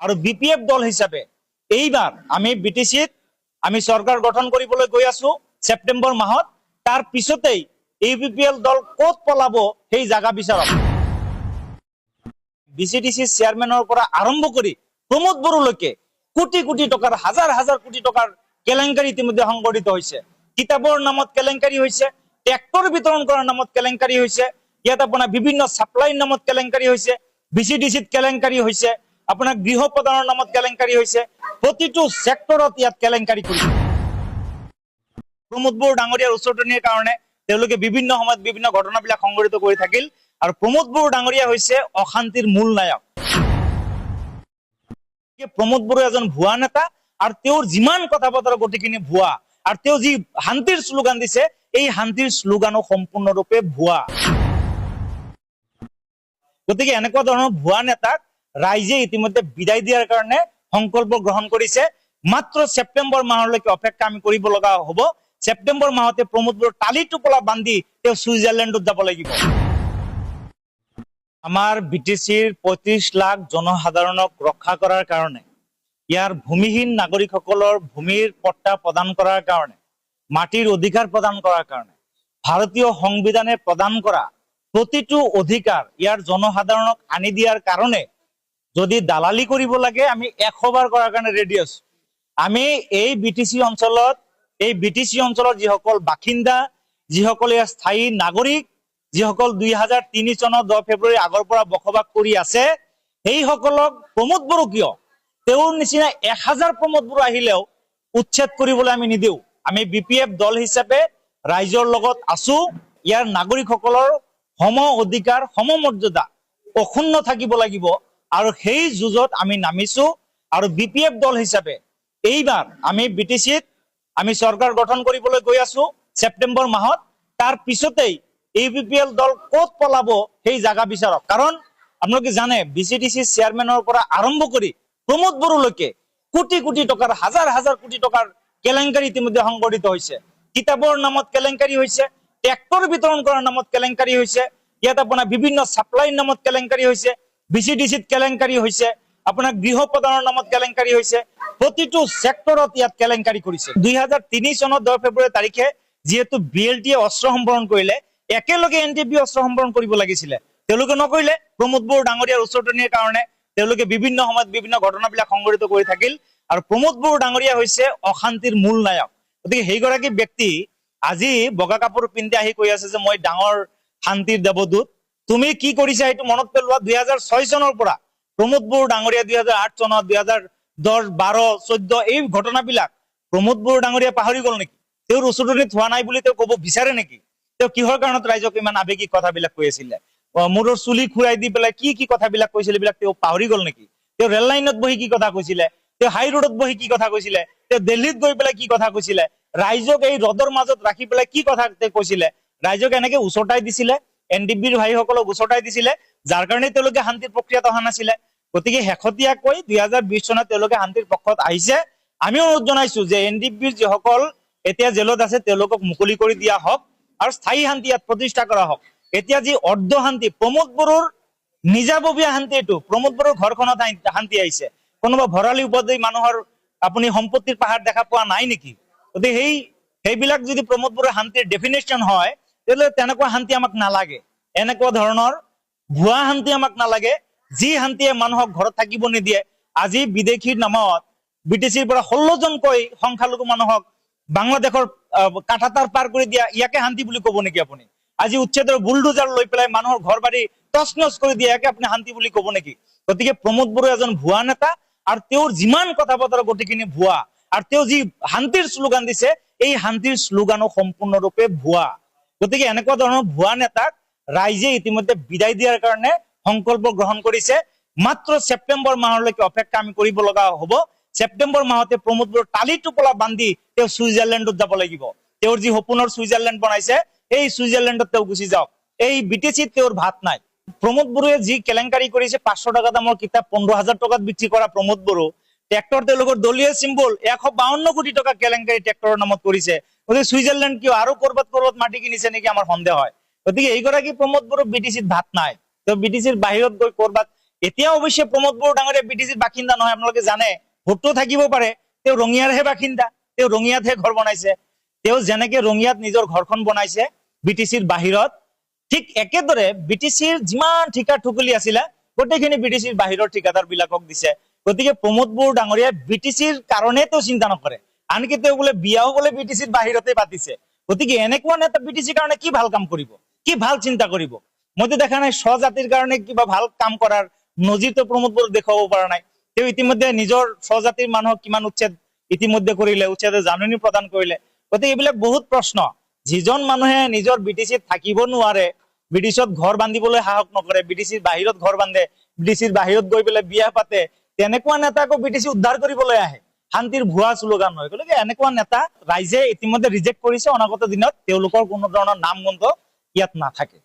और বিপিএফ দল হিসাবে এইবাৰ আমি বিটিসিত আমি সৰকাৰ গঠন কৰিবলৈ গৈ আছো সেপ্টেম্বৰ মাহত। তাৰ পিছতেই ইউপিপিএল দল কত পলাব সেই জায়গা বিচাৰক। বিসিডিসি চেয়াৰম্যানেৰ পৰা আৰম্ভ কৰে প্ৰমোদ বড়োলৈকে কোটি কোটি টাকাৰ হাজাৰ হাজাৰ কোটি টাকাৰ কেলেঙ্কাৰি ইতিমধ্যে সংঘটিত হয়েছে। কিতাপৰ নামত কেলেঙ্কাৰি হয়েছে, ট্ৰেক্টৰ বিতৰণ কৰাৰ নামত কেলেঙ্কাৰি হয়েছে, ইয়াত আপনাৰ বিভিন্ন সাপ্লাইৰ নামত কেলেঙ্কাৰি হয়েছে, বিসিডিসিত কেলেঙ্কাৰি হয়েছে, আপনাৰ গৃহ প্ৰদানেৰ নামত কেলেঙ্কাৰি হয়েছে, প্ৰতিটো সেক্টৰত ইয়াত কেলেঙ্কাৰি কৰিছে। প্ৰমোদ বড়ো ডাঙৰীয়াৰ উচতনিৰ কাৰণে তেওঁলোকে বিভিন্ন সময়ত বিভিন্ন ঘটনাবিলাক সংঘটিত কৰি থাকিল আৰু প্ৰমোদ বড়ো ডাঙৰীয়া হৈছে অশান্তিৰ মূল নায়ক। প্রমোদ বড়ো এজন ভুয়া নেতা আর তেওর যিমান কথা বতরা গোটেখিনি ভুয়া, আর তেও যি শান্তির স্লোগান দিছে এই শান্তির স্লোগানও সম্পূর্ণরূপে ভুয়া। গতিকে এনেকুৱা ধৰণৰ ভুয়া নেতাক ৰাইজে ইতিমধ্যে বিদায় দিয়াৰ কাৰণে সংকল্প গ্ৰহণ কৰেছে। মাত্ৰ সেপ্টেম্বৰ মাহলৈকে অপেক্ষা আমি কৰিব লগা হব। সেপ্টেম্বর মাহতে প্রমোদ বড়ো টালি টোপলা বান্ধি তেও সুইজারল্যান্ডত যাব লাগিব। আমার বিটিসির ৩৫ লাখ জনসাধারণক রক্ষা করার কারণে, ইয়ার ভূমিহীন নাগৰিকসকলৰ ভূমির পট্টা প্রদান করার কারণে, মাটির অধিকার প্রদান করার কারণে ভারতীয় সংবিধানে প্রদান করা প্রতিটো অধিকার ইয়ার জনসাধারণক আনি দিয়ার কারণে যদি দালালি কৰিব লাগে আমি ১০০ বাৰ কৰাৰ কাৰণে ৰেডি আছো। আমি এই বিটিসি অঞ্চলত যিসকল বাসিন্দা, যিসকল ইয়াৰ স্থায়ী নাগৰিক, যিসকল ২০০৩ চনৰ ১০ ফেব্ৰুৱাৰী আগৰ পৰা বসবাস কৰি আছে, সেইসকলক প্ৰমোদ বড়ো কিয় তেওঁৰ নিচিনা ১০০০ প্ৰমোদ বড়ো আহিলেও উচ্ছেদ কৰিবলৈ আমি নিদিও। আমি বিপিএফ দল হিচাপে ৰাইজৰ লগত আছো। ইয়াৰ নাগৰিকসকলৰ সম অধিকাৰ, সম মৰ্যাদা অক্ষুণ্ণ থাকিব লাগিব আৰু সেই যুঁজত আমি নামিছো। আৰু বিপিএফ দল হিচাপে এইবাৰ আমি বিটিসিত আমি সৰকাৰ গঠন কৰিবলৈ গৈ আছো সেপ্টেম্বৰ মাহত। তাৰ পিছতেই ইউপিপিএল দল কত পলাব সেই জায়গা বিচাৰক। কাৰণ আপনাৰা জানে বিসিডিসি চেয়াৰম্যানেৰ পৰা আৰম্ভ কৰে প্ৰমোদ বড়োলৈকে কোটি কোটি টাকাৰ হাজাৰ হাজাৰ কোটি টাকাৰ কেলেঙ্কাৰি ইতিমধ্যে সংঘটিত হয়েছে। কিতাপৰ নামত কেলেঙ্কাৰি হয়েছে, ট্ৰেক্টৰ বিতৰণ কৰাৰ নামত কেলেঙ্কাৰি হয়েছে, ইয়াত আপনাৰ বিভিন্ন সাপ্লাইৰ নামত কেলেঙ্কাৰি হয়েছে, বিসিডিসিত কেলেঙ্কাৰি হয়েছে, আপনাৰ গৃহ প্ৰদানেৰ নামত কেলেঙ্কাৰি হয়েছে, প্ৰতিটো সেক্টৰত ইয়াত কেলেঙ্কাৰি কৰিছে। ২০০৩ চনৰ ১০ ফেব্ৰুৱাৰী তাৰিখে যেহেতু বিএলটিয়ে অস্ত্ৰ সম্বৰণ কৰিলে, একেলগে এনটিপি অস্ত্ৰ সম্বৰণ কৰিব লাগিছিলে, তেওঁলোকে নকৰিলে। প্ৰমোদ বড়ো ডাঙৰীয়াৰ উচতনিৰ কাৰণে তেওঁলোকে বিভিন্ন সময়ত বিভিন্ন ঘটনাবিলাক সংঘটিত কৰি থাকিল আৰু প্ৰমোদ বড়ো ডাঙৰীয়া হৈছে অশান্তিৰ মূল নায়ক। গতিকে সেইগৰাকী ব্যক্তি আজি বগা কাপোৰ পিন্ধি আহি কৈ আছে যে মই ডাঙৰ শান্তিৰ দেৱদূত। তুমি কি কৰিছা সেইটো মনত পেলোৱা। ২০০৬ চনৰ পৰা প্ৰমোদ বড়ো ডাঙৰীয়া ২০০৮ চনত ২০১০, ১২, ১৪ এই ঘটনাবিলাক প্ৰমোদ বড়ো ডাঙৰীয়া পাহৰি গল নেকি? তেওঁৰ উচতনিত হোৱা নাই বুলি তেওঁ কব বিচাৰে নেকি? তেওঁ কিহৰ কাৰণত ৰাইজক ইমান আবেগিক কথাবিলাক কৈ আছিলে? মূৰৰ চুলি খুৰাই দি পেলাই কি কি কথাবিলাক কৈছিলে এইবিলাক তেওঁ পাহৰি গল নেকি? তেওঁ ৰেল লাইনত বহি কি কথা কৈছিলে? তেওঁ হাই ৰোডত বহি কি কথা কৈছিলে? তেওঁ দিল্লীত গৈ পেলাই কি কথা কৈছিলে? ৰাইজক এই ৰদৰ মাজত ৰাখি পেলাই কি কথা তেওঁ কৈছিলে? ৰাইজক এনেকে উচতাই দিছিলে, এনডিবিৰ ভাইসকলক উচতাই দিছিলে, যাৰ কাৰণে তেওঁলোকে শান্তিৰ প্ৰক্ৰিয়াত অহা নাছিলে। গতিকে শেহতীয়াকৈ ২০২০ চনত তেওঁলোকে শান্তিৰ পক্ষত আহিছে। আমি অনুৰোধ জনাইছো যে এনডিবিৰ যিসকল এতিয়া জেলত আছে তেওঁলোকক মুকলি কৰি দিয়া হওক আৰু স্থায়ী শান্তি ইয়াত প্ৰতিষ্ঠা কৰা হওক। এতিয়া যি অৰ্ধ শান্তি, প্ৰমোদ বড়োৰ নিজাববীয়া শান্তি, এইটো প্ৰমোদ বড়োৰ ঘৰখনত শান্তি আহিছে। কোনোবা ভৰালি উপদ্ৰৱী মানুহৰ আপুনি সম্পত্তিৰ পাহাৰ দেখা পোৱা নাই নেকি? গতিকে সেইবিলাক যদি প্ৰমোদ বড়োৰ শান্তিৰ ডেফিনেশ্যন হয়, তেতিয়াহ'লে তেনেকুৱা শান্তি আমাক নালাগে। এনেকুৱা ধৰণৰ ভুৱা শান্তি আমাক নালাগে, যি শান্তিয়ে মানুহক ঘৰত থাকিব নিদিয়ে। আজি বিদেশীৰ নামত বিটিসিৰ পৰা ১৬জনকৈ সংখ্যালঘু মানুহক বাংলাদেশৰ কাঁটাতাৰ পাৰ কৰি দিয়া, ইয়াকে শান্তি বুলি কব নেকি আপুনি? আজি উচ্ছেদৰ বুলডোজাৰ লৈ পেলাই মানুহৰ ঘৰ বাৰী তছনছ কৰি দিয়া, ইয়াকে আপুনি শান্তি বুলি কব নেকি? গতিকে প্ৰমোদ বড়ো এজন ভুয়া নেতা আৰু তেওঁৰ যিমান কথা বতৰা গোটেইখিনি ভুয়া, আৰু তেওঁ যি শান্তিৰ স্লোগান দিছে এই শান্তিৰ স্লোগানও সম্পূৰ্ণৰূপে ভুয়া। গতিকে এনেকুৱা ধৰণৰ ভুয়া নেতাক ৰাইজে ইতিমধ্যে বিদায় দিয়াৰ কাৰণে সংকল্প গ্ৰহণ কৰিছে। মাত্ৰ সেপ্টেম্বৰ মাহলৈকে অপেক্ষা আমি কৰিব লগা হব। সেপ্টেম্বৰ মাহতে প্ৰমোদ বড়ো টালি টোপলা বান্ধি তেওঁ সুইজাৰল্যান্ডত যাব লাগিব। তেওঁৰ যি সপোনৰ সুইজাৰল্যান্ড বনাইছে এই সুইজাৰল্যান্ডত তেওঁ গুচি যাওক। এই বিটিসিত তেওঁৰ ভাত নাই। প্ৰমোদ বড়োয়ে যি কেলেঙ্কাৰি কৰিছে, ৫০০ টাকা দামৰ কিতাপ ১৫,০০০ টাকাত বিক্ৰি কৰা প্ৰমোদ বড়ো, ট্ৰেক্টৰ তেওঁলোকৰ দলীয় সিম্বল ১৫২ কোটি টাকা কেলেঙ্কাৰি ট্ৰেক্টৰৰ নামত কৰিছে। গতিকে সুইজাৰল্যান্ড কিয় আৰু কৰবাত মাটি কিনিছে নেকি আমাৰ সন্দেহ হয়। গতিকে এইগৰাকী প্ৰমোদ বড়ো বিটিসিত ভাত নাই। তেওঁ বিটিসিৰ বাহিৰত গৈ কৰবাত এতিয়া অৱশ্যে প্ৰমোদ বড়ো ডাঙৰীয়া বিটিচিৰ বাসিন্দা নহয়, আপোনালোকে জানে, ভোটটো থাকিব পাৰে, তেওঁ ৰঙিয়াৰহে বাসিন্দা, তেওঁ ৰঙিয়াতহে ঘৰ বনাইছে। তেওঁ যেনেকে ৰঙিয়াত নিজৰ ঘৰখন বনাইছে বিটিচিৰ বাহিৰত, ঠিক একেদৰে বিটিচিৰ যিমান ঠিকা ঠুকুলি আছিলে গোটেইখিনি বিটিচিৰ বাহিৰৰ ঠিকাদাৰ বিলাকক দিছে। গতিকে প্ৰমোদ বড়ো ডাঙৰীয়াই বিটিচিৰ কাৰণে তেওঁ চিন্তা নকৰে, আনকি তেওঁ বোলে বিয়াও বোলে বিটিচিৰ বাহিৰতে পাতিছে। গতিকে এনেকুৱা নেতা বিটিচিৰ কাৰণে কি ভাল কাম কৰিব, কি ভাল চিন্তা কৰিব? মইতো দেখা নাই স্বজাতিৰ কাৰণে কিবা ভাল কাম কৰাৰ নজিৰটো প্ৰমোদ বড়ো দেখুৱাব পৰা নাই। তেওঁ ইতিমধ্যে নিজৰ স্বজাতিৰ মানুহক কিমান উচ্ছেদ ইতিমধ্যে কৰিলে, উচ্ছেদৰ জাননী প্ৰদান কৰিলে। গতিকে এইবিলাক বহুত প্ৰশ্ন। যিজন মানুহে নিজৰ বিটিচিত থাকিব নোৱাৰে, বিটিচত ঘৰ বান্ধিবলৈ সাহস নকৰে, বিটিচিৰ বাহিৰত ঘৰ বান্ধে, বিটিচিৰ বাহিৰত গৈ পেলাই বিয়া পাতে, তেনেকুৱা নেতাকো বিটিচি উদ্ধাৰ কৰিবলৈ আহে, শান্তিৰ ভুৱা শ্লোগান হয়। গতিকে এনেকুৱা নেতা ৰাইজে ইতিমধ্যে ৰিজেক্ট কৰিছে। অনাগত দিনত তেওঁলোকৰ কোনো ধৰণৰ নাম গন্ধ ইয়াত নাথাকে।